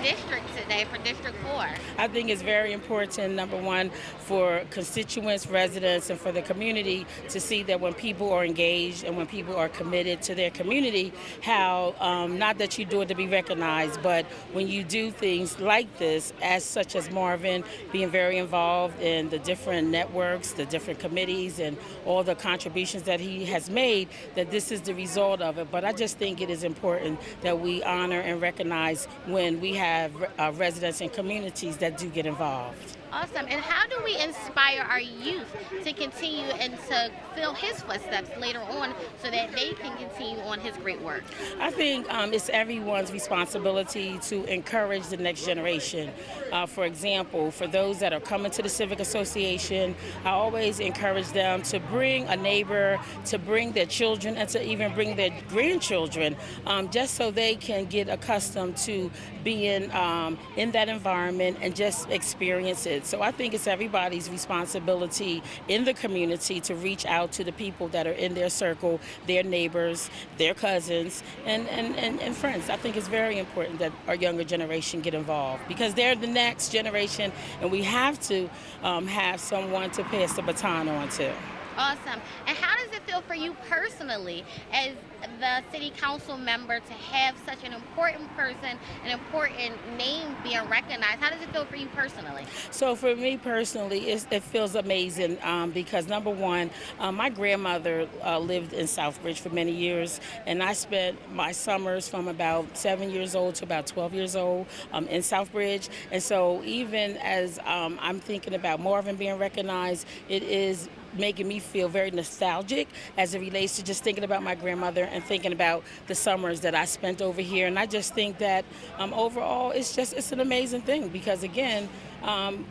district today for District 4? I think it's very important, number one, for constituents, residents, and for the community to see that when people are engaged and when people are committed to their community, how not that you do it to be recognized, but when you do things like this, as such as Marvin being very involved in the different networks, the different committees, and all the contributions that he has made, that this is the result of it. But I just think it is important that we honor and recognize when we have residents and communities that do get involved. Awesome. And how do we inspire our youth to continue and to fill his footsteps later on so that they can continue on his great work? I think it's everyone's responsibility to encourage the next generation. For example, for those that are coming to the Civic Association, I always encourage them to bring a neighbor, to bring their children, and to even bring their grandchildren, just so they can get accustomed to being in that environment and just experience it. So I think it's everybody's responsibility in the community to reach out to the people that are in their circle, their neighbors, their cousins, and friends. I think it's very important that our younger generation get involved because they're the next generation, and we have to have someone to pass the baton on to. Awesome. And how does it feel for you personally as the city council member to have such an important person, an important name being recognized? How does it feel for you personally? So for me personally, it feels amazing because number one, my grandmother lived in Southbridge for many years, and I spent my summers from about 7 years old to about 12 years old in Southbridge. And so even as I'm thinking about Marvin being recognized, it is making me feel very nostalgic as it relates to just thinking about my grandmother and thinking about the summers that I spent over here. And I just think that overall it's an amazing thing because again,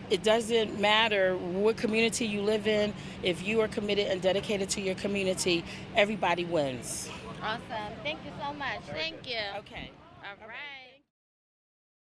it doesn't matter what community you live in. If you are committed and dedicated to your community, everybody wins. Awesome. Thank you so much. Thank you. Okay. All right.